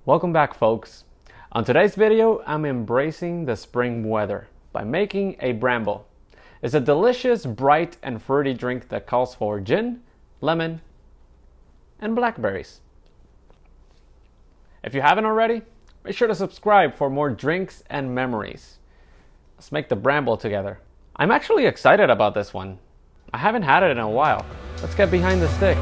Welcome back, folks. On today's video, I'm embracing the spring weather by making a Bramble. It's a delicious, bright, and fruity drink that calls for gin, lemon, and blackberries. If you haven't already, make sure to subscribe for more drinks and memories. Let's make the Bramble together. I'm actually excited about this one. I haven't had it in a while. Let's get behind the stick.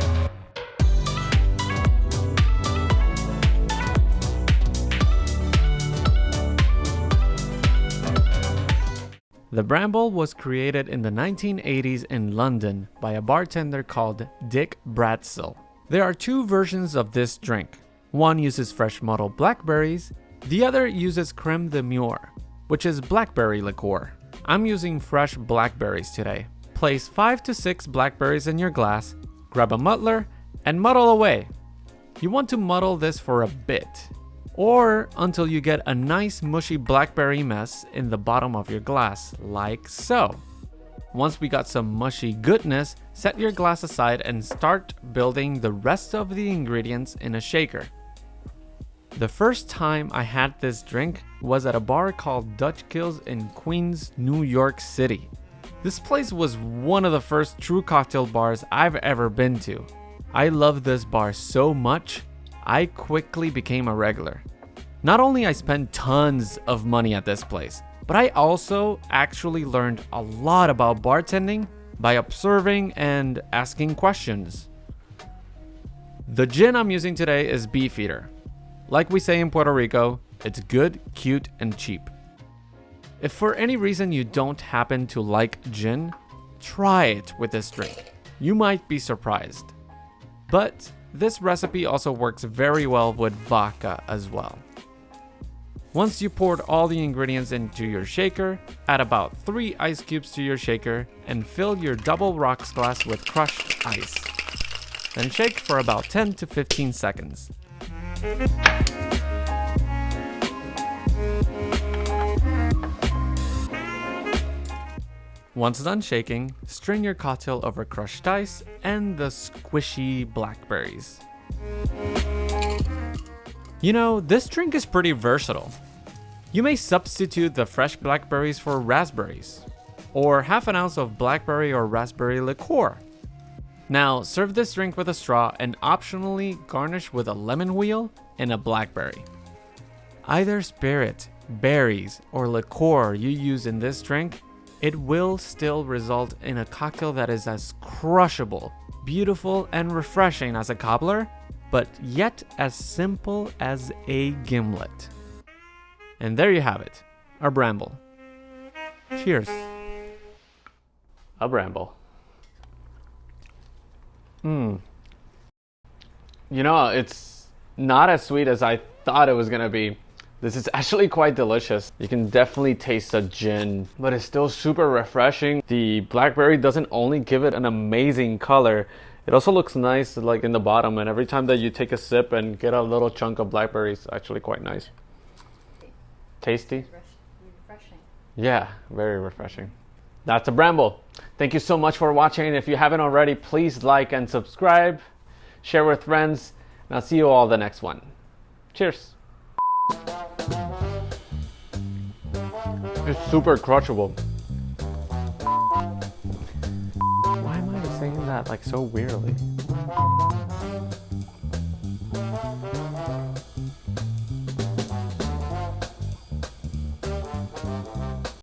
The Bramble was created in the 1980s in London by a bartender called Dick Bradsell. There are two versions of this drink. One uses fresh Muddle Blackberries, the other uses creme de mure, which is blackberry liqueur. I'm using fresh blackberries today. Place 5 to 6 blackberries in your glass, grab a muddler, and muddle away. You want to muddle this for a bit, or until you get a nice mushy blackberry mess in the bottom of your glass, like so. Once we got some mushy goodness, set your glass aside and start building the rest of the ingredients in a shaker. The first time I had this drink was at a bar called Dutch Kills in Queens, New York City. This place was one of the first true cocktail bars I've ever been to. I love this bar so much, I quickly became a regular. Not only I spent tons of money at this place, but I also actually learned a lot about bartending by observing and asking questions. The gin I'm using today is Beefeater. Like we say in Puerto Rico, it's good, cute, and cheap. If for any reason you don't happen to like gin, try it with this drink. You might be surprised. But this recipe also works very well with vodka as well. Once you poured all the ingredients into your shaker, add about 3 ice cubes to your shaker and fill your double rocks glass with crushed ice. Then shake for about 10 to 15 seconds. Once done shaking, strain your cocktail over crushed ice and the squishy blackberries. You know, this drink is pretty versatile. You may substitute the fresh blackberries for raspberries, or half an ounce of blackberry or raspberry liqueur. Now, serve this drink with a straw and optionally garnish with a lemon wheel and a blackberry. Either spirit, berries, or liqueur you use in this drink, it will still result in a cocktail that is as crushable, beautiful, and refreshing as a cobbler, but yet as simple as a gimlet. And there you have it, our Bramble. Cheers. A Bramble. You know, it's not as sweet as I thought it was gonna be. This is actually quite delicious. You can definitely taste the gin, but it's still super refreshing. The blackberry doesn't only give it an amazing color, it also looks nice like in the bottom, and every time that you take a sip and get a little chunk of blackberry, it's actually quite nice. Tasty? Refreshing. Yeah, very refreshing. That's a Bramble. Thank you so much for watching. If you haven't already, please like and subscribe, share with friends, and I'll see you all the next one. Cheers. It's super crushable. Why am I saying that like so weirdly?